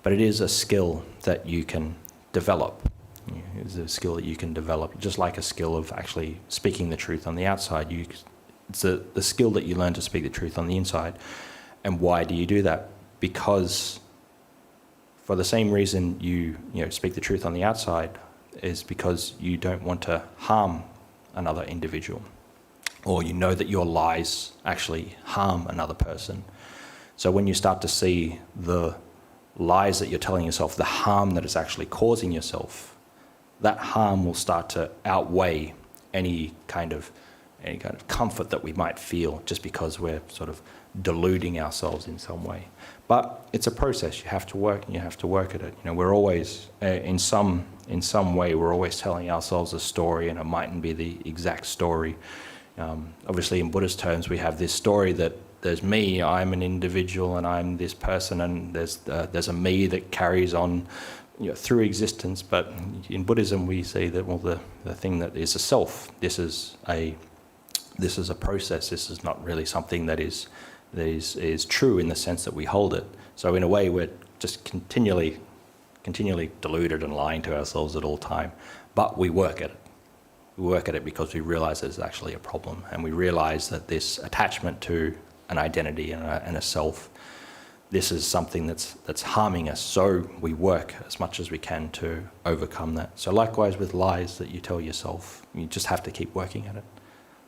But it is a skill that you can develop. It's a skill that you can develop, just like a skill of actually speaking the truth on the outside. It's the skill that you learn to speak the truth on the inside. And why do you do that? Because for the same reason you speak the truth on the outside is because you don't want to harm another individual, or you know that your lies actually harm another person. So when you start to see the lies that you're telling yourself, the harm that it's actually causing yourself, that harm will start to outweigh any kind of comfort that we might feel just because we're sort of deluding ourselves in some way. But it's a process. You have to work, and you have to work at it. We're always, in some way, we're always telling ourselves a story, and it mightn't be the exact story. Obviously, in Buddhist terms, we have this story that there's me, I'm an individual, and I'm this person, and there's a me that carries on through existence. But in Buddhism, we see that the thing that is a self. This is a process. This is not really something that is true in the sense that we hold it. So in a way, we're just continually deluded and lying to ourselves at all time. But we work at it. We work at it because we realise there's actually a problem, and we realise that this attachment to an identity and a self, this is something that's harming us. So we work as much as we can to overcome that. So likewise with lies that you tell yourself, you just have to keep working at it.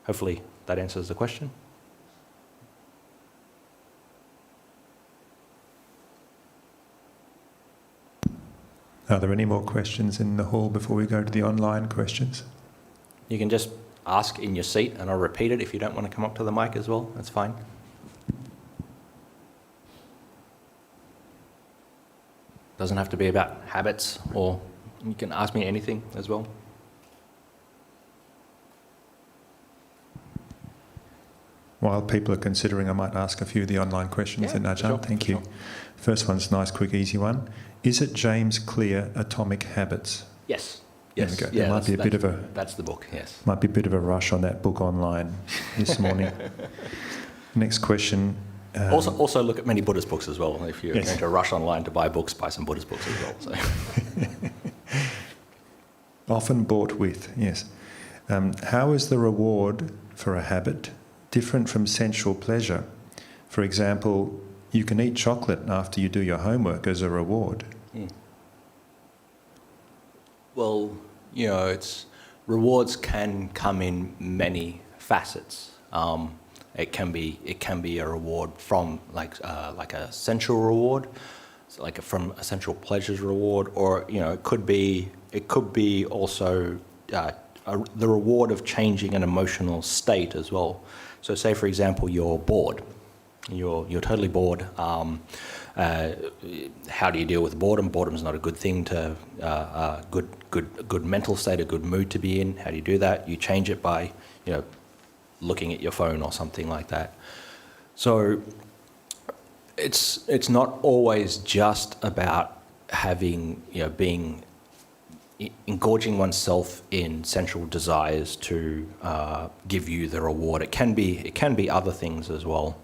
Hopefully that answers the question. Are there any more questions in the hall before we go to the online questions? You can just ask in your seat, and I'll repeat it if you don't want to come up to the mic as well. That's fine. Doesn't have to be about habits, or you can ask me anything as well. While people are considering, I might ask a few of the online questions then, Ajahn. Sure, Thank you. Sure. First one's nice, quick, easy one. Is it James Clear, Atomic Habits? Yes. There we go. There might be a bit of a... That's the book, yes. Might be a bit of a rush on that book online this morning. Next question. Also look at many Buddhist books as well. If you're going to rush online to buy books, buy some Buddhist books as well. So. Often bought with, yes. How is the reward for a habit different from sensual pleasure? For example, you can eat chocolate after you do your homework as a reward. Well, rewards can come in many facets. It can be a reward from like a sensual reward, so like from a sensual pleasures reward, or it could be also the reward of changing an emotional state as well. So say for example you're bored, you're totally bored. How do you deal with boredom? Boredom's not a good thing to good mental state, a good mood to be in. How do you do that? You change it by looking at your phone or something like that. So it's not always just about having engorging oneself in sensual desires to give you the reward. It can be other things as well.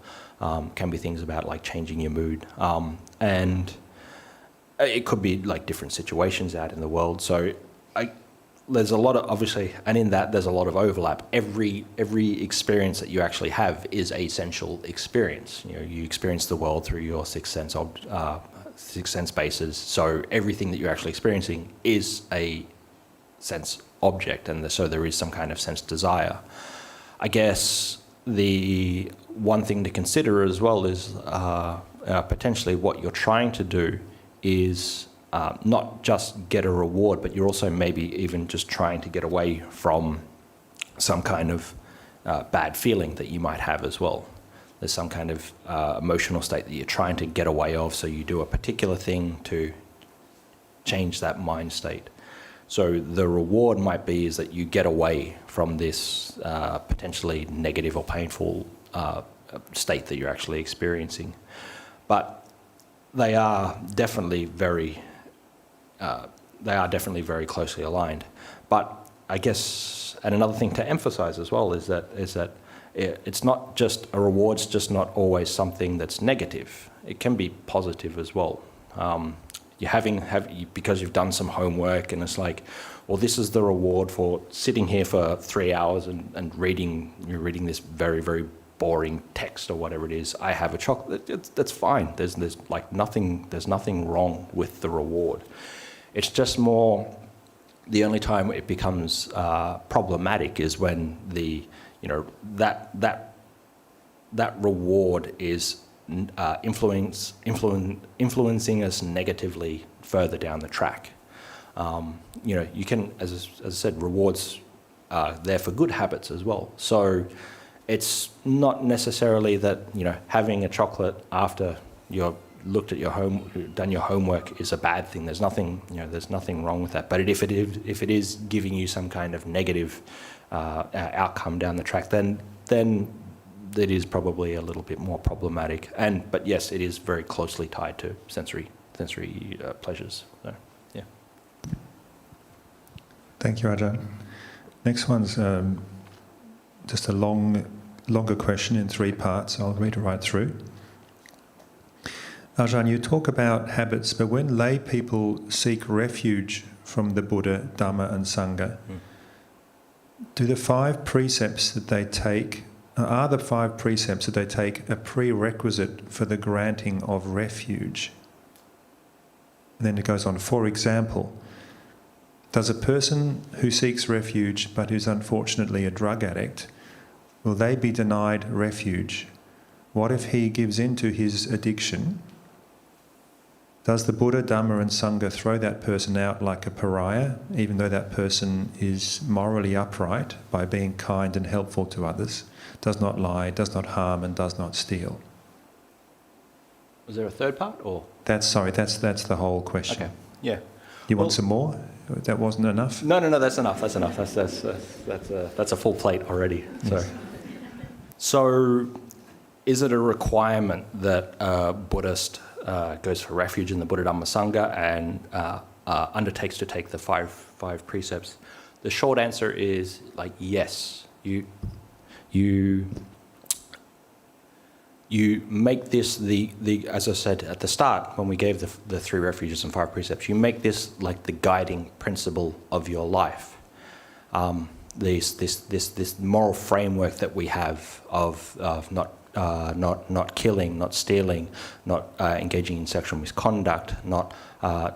Can be things about like changing your mood. And it could be like different situations out in the world. So there's a lot of, obviously, and in that there's a lot of overlap. Every experience that you actually have is a sensual experience. You know, you experience the world through your sixth sense bases. So everything that you're actually experiencing is a sense object, and so there is some kind of sense desire. I guess the one thing to consider as well is potentially what you're trying to do is not just get a reward, but you're also maybe even just trying to get away from some kind of bad feeling that you might have as well. There's some kind of emotional state that you're trying to get away of, so you do a particular thing to change that mind state. So the reward might be is that you get away from this potentially negative or painful state that you're actually experiencing. But they are definitely very closely aligned. But I guess, and another thing to emphasize as well is that it's not just a reward's just not always something that's negative. It can be positive as well. Because you've done some homework and it's like, well, this is the reward for sitting here for 3 hours and you're reading this very, very boring text or whatever it is. I have a chocolate. That's fine. There's nothing wrong with the reward. It's just more, the only time it becomes problematic is when that reward is influencing us negatively further down the track. You can, as I said, rewards are there for good habits as well. So it's not necessarily that having a chocolate after you've looked at done your homework is a bad thing. There's nothing wrong with that. But if it is giving you some kind of negative outcome down the track, then that is probably a little bit more problematic. But yes, it is very closely tied to sensory pleasures. So, yeah. Thank you, Ajahn. Next one's just a longer question in 3 parts. I'll read it right through. Ajahn, you talk about habits, but when lay people seek refuge from the Buddha, Dhamma and Sangha, are the 5 precepts that they take a prerequisite for the granting of refuge? And then it goes on, for example, does a person who seeks refuge but who's unfortunately a drug addict, will they be denied refuge? What if he gives in to his addiction? Does the Buddha, Dhamma and Sangha throw that person out like a pariah, even though that person is morally upright by being kind and helpful to others, does not lie, does not harm and does not steal? Was there a third part, or? That's the whole question. Okay, yeah. You want some more? That wasn't enough? No, that's enough. That's a full plate already. Yes. So is it a requirement that a Buddhist goes for refuge in the Buddha, Dhamma, Sangha and undertakes to take the five precepts? The short answer is yes. You make this the as I said at the start when we gave the 3 refuges and 5 precepts, you make this like the guiding principle of your life. This moral framework that we have of not killing, not stealing, not engaging in sexual misconduct, not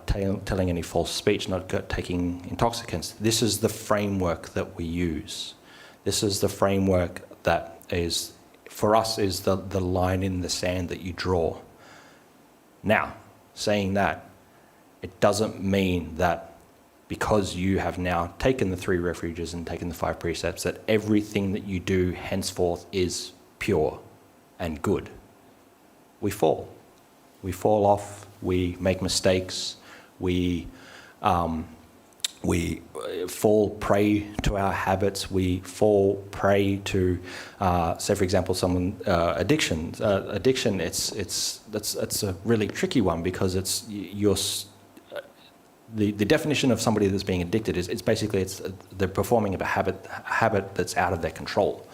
telling any false speech, not taking intoxicants. This is the framework that we use. This is the framework that is, for us, is the line in the sand that you draw. Now, saying that, it doesn't mean that because you have now taken the 3 refuges and taken the 5 precepts, that everything that you do henceforth is pure and good. We fall. We fall off. We make mistakes. We fall prey to our habits. We fall prey to, say for example, addiction. Addiction. That's a really tricky one because it's the definition of somebody that's being addicted is they're performing a habit that's out of their control.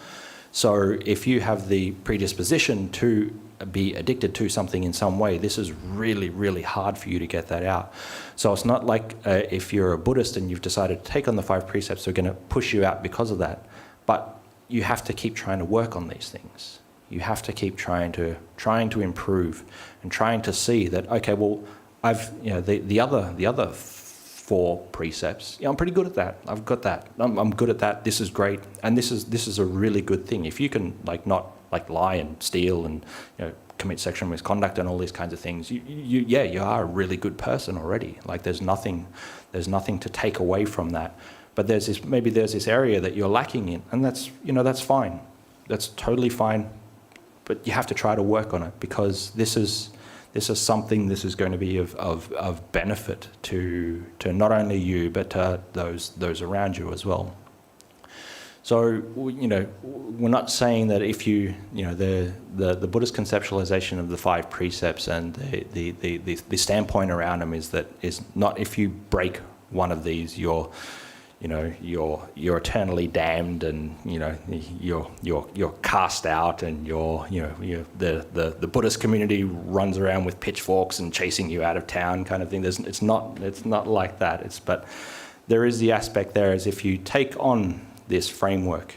So if you have the predisposition to be addicted to something in some way, this is really, really hard for you to get that out. So it's not like if you're a Buddhist and you've decided to take on the 5 precepts, they're going to push you out because of that. But you have to keep trying to work on these things. You have to keep trying to improve and trying to see that, okay, well, the other 4 precepts, I'm pretty good at that. I've got that. I'm good at that. This is great, and this is a really good thing. If you can not lie and steal and commit sexual misconduct and all these kinds of things, you are a really good person already. Like there's nothing to take away from that. But there's this area that you're lacking in, and that's fine. That's totally fine. But you have to try to work on it, because this is something. This is going to be of benefit to not only you but to those around you as well. So we're not saying that if the Buddhist conceptualization of the 5 precepts and the standpoint around them is not if you break one of these you're eternally damned, and you're cast out, and the Buddhist community runs around with pitchforks and chasing you out of town, kind of thing. It's not like that. But there is the aspect there, as if you take on this framework,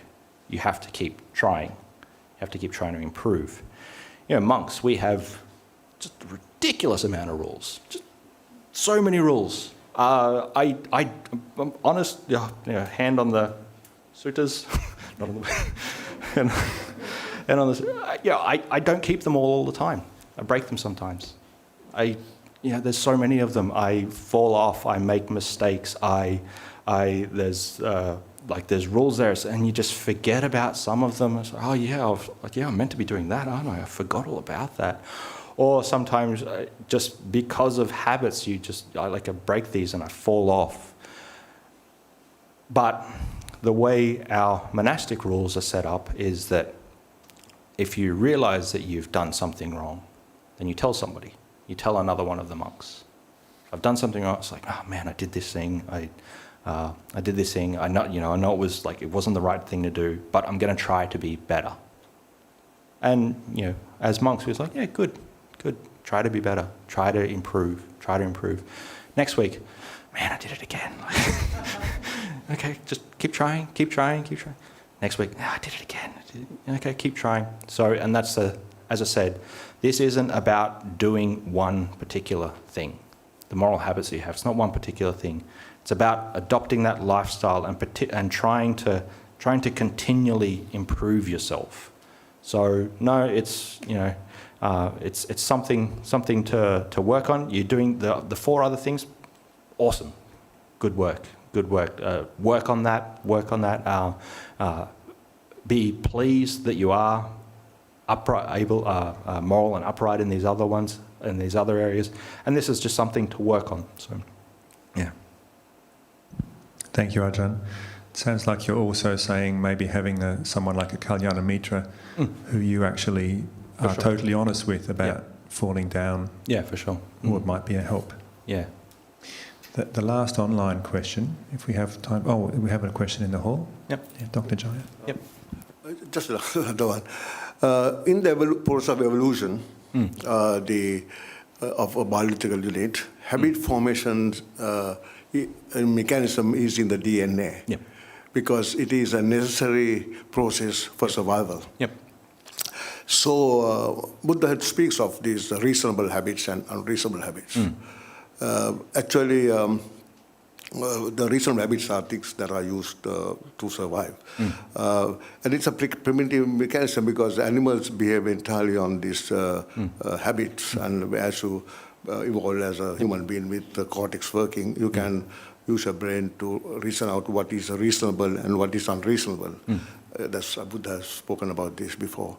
you have to keep trying. You have to keep trying to improve. Monks, we have just a ridiculous amount of rules. Just so many rules. I'm honest, hand on the suttas, not on the, and on the, I don't keep them all the time. I break them sometimes. There's so many of them. I fall off. I make mistakes. There's rules there, and you just forget about some of them. It's like, I'm meant to be doing that, aren't I? I forgot all about that. Or sometimes just because of habits, I break these and I fall off. But the way our monastic rules are set up is that if you realize that you've done something wrong, then you tell somebody. You tell another one of the monks. I've done something wrong. It's like, oh man, I did this thing. I did this thing. I know it was it wasn't the right thing to do, but I'm going to try to be better. And as monks, we was like, yeah, good. Try to be better. Try to improve. Next week, man, I did it again. Okay, just keep trying. Next week, I did it again. Okay, keep trying. So, and that's as I said, this isn't about doing one particular thing. The moral habits that you have, it's not one particular thing. It's about adopting that lifestyle and trying to continually improve yourself. So no, it's it's something to work on. You're doing the 4 other things. Awesome, good work. Work on that. Be pleased that you are upright, moral and upright in these other ones, in these other areas. And this is just something to work on. So, yeah. Thank you, Ajahn. It sounds like you're also saying maybe having someone like a Kalyana Mitra who you actually are totally honest with about falling down. Yeah, for sure. Or might be a help. Yeah. The last online question, if we have time. Oh, we have a question in the hall. Yep. Yeah, Dr. Jaya. Yep. Just another one. In the process of evolution, of a biological unit, habit formation mechanism is in the DNA. Yep. Because it is a necessary process for survival. Yep. So Buddha speaks of these reasonable habits and unreasonable habits. Actually, the reasonable habits are things that are used to survive. And it's a primitive mechanism because animals behave entirely on these habits. And as you evolve as a human being with the cortex working, you can use your brain to reason out what is reasonable and what is unreasonable. That's Buddha has spoken about this before.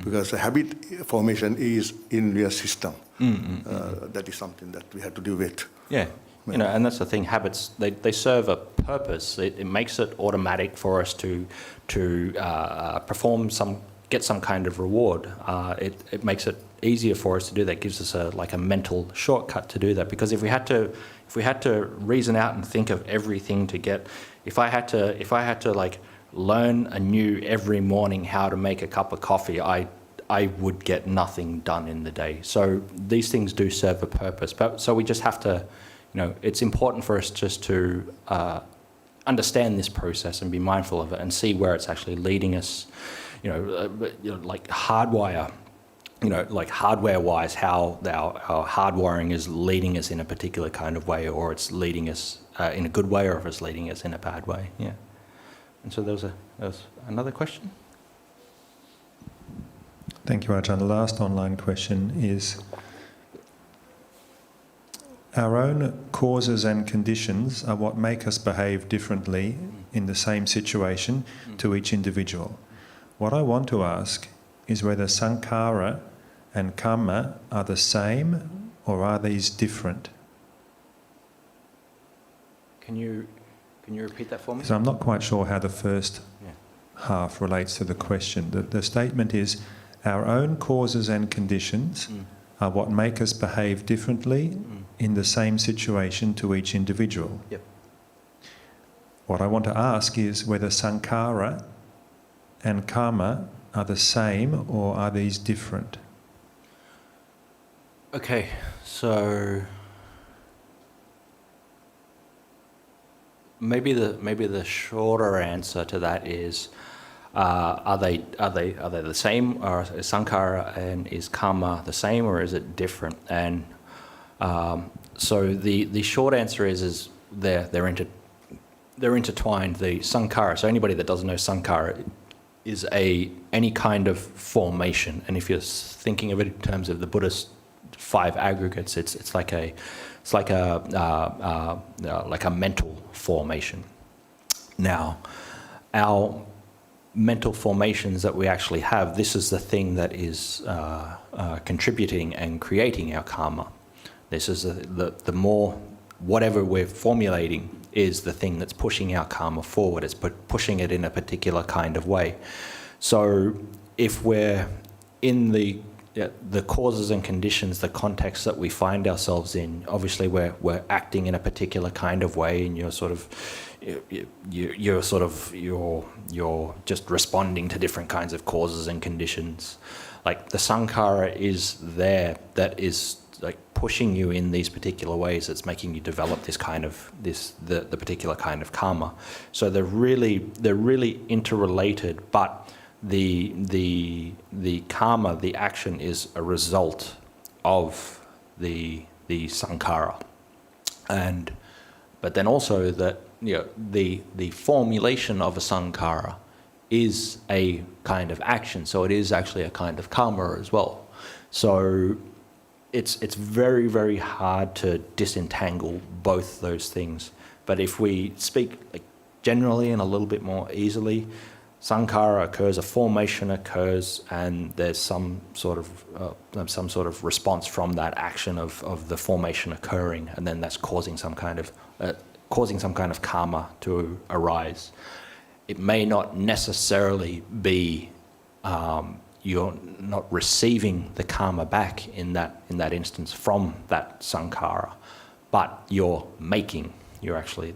Because habit formation is in your system. That is something that we have to deal with. Yeah. And that's the thing. Habits, they serve a purpose. It makes it automatic for us to get some kind of reward. It makes it easier for us to do that. It gives us a mental shortcut to do that. Because if we had to reason out and think of everything to get, if I had to learn anew every morning how to make a cup of coffee, I would get nothing done in the day. So these things do serve a purpose. But so we just have to, it's important for us just to understand this process and be mindful of it and see where it's actually leading us, like hardwire, like hardware-wise, how our hardwiring is leading us in a particular kind of way, or it's leading us in a good way, or if it's leading us in a bad way. Yeah. And so there was another question. Thank you, Ajahn. The last online question is, our own causes and conditions are what make us behave differently in the same situation to each individual. What I want to ask is whether sankhara and karma are the same, or are these different? Can you repeat that for me? So I'm not quite sure how the first half relates to the question. The statement is, our own causes and conditions are what make us behave differently in the same situation to each individual. Yep. What I want to ask is whether sankhara and karma are the same, or are these different? Okay, so maybe the shorter answer to that is, are they the same, or is sankhara and is karma the same, or is it different? And so the short answer is they're intertwined. The sankhara. So anybody that doesn't know, sankhara is any kind of formation, and if you're thinking of it in terms of the Buddhist 5 aggregates, it's like a mental formation. Now, our mental formations that we actually have, this is the thing that is contributing and creating our karma. This is the more, whatever we're formulating is the thing that's pushing our karma forward. It's pushing it in a particular kind of way. So if we're in the causes and conditions, the context that we find ourselves in, obviously we're acting in a particular kind of way, and you're just responding to different kinds of causes and conditions. Like the sankhara is there, that is like pushing you in these particular ways. It's making you develop this kind of the particular kind of karma. So they're really interrelated, but the karma, the action, is a result of the sankhara, but then also that the formulation of a sankhara is a kind of action, so it is actually a kind of karma as well. So it's very, very hard to disentangle both those things. But if we speak like generally and a little bit more easily, sankhara occurs, a formation occurs, and there's some sort of response from that action of the formation occurring, and then that's causing some kind of karma to arise. It may not necessarily be you're not receiving the karma back in that instance from that sankhara, but you're the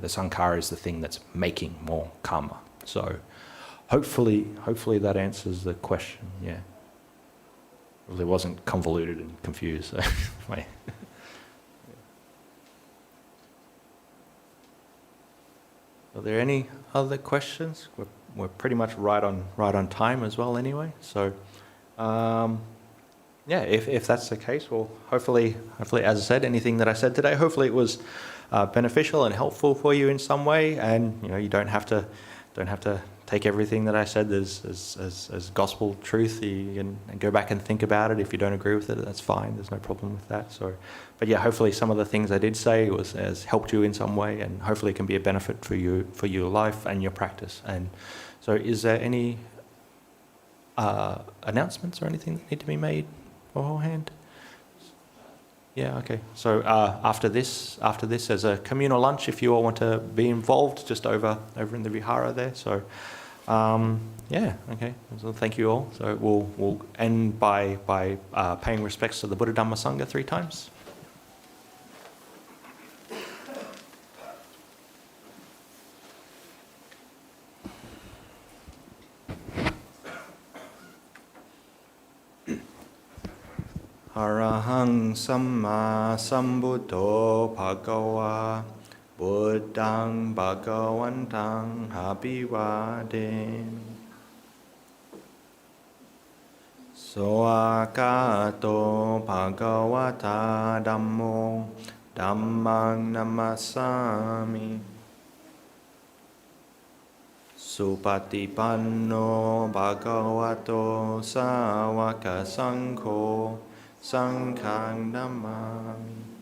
sankhara is the thing that's making more karma. So hopefully that answers the question. Yeah. Really wasn't convoluted and confused. So anyway. Are there any other questions? We're pretty much right on time as well anyway. So if that's the case, well, hopefully, as I said, anything that I said today, hopefully it was beneficial and helpful for you in some way, and you don't have to take everything that I said as gospel truth. You can go back and think about it. If you don't agree with it, that's fine. There's no problem with that. So, but yeah, hopefully some of the things I did say has helped you in some way, and hopefully it can be a benefit for your life and your practice. And so, is there any announcements or anything that need to be made beforehand? Yeah, okay. So after this, there's a communal lunch if you all want to be involved, just over in the vihara there. So, okay. So thank you all. So we'll end by paying respects to the Buddha Dhamma Sangha 3 times. Arahang Samma Sambuddho Bhagava Buddhang Bhagavantang Abhivademi. Soakato Bhagavata Dhammo Dhammang Namasami. Supatipanno Bhagavato Sāvaka Saṅkho Saṅghang Namami.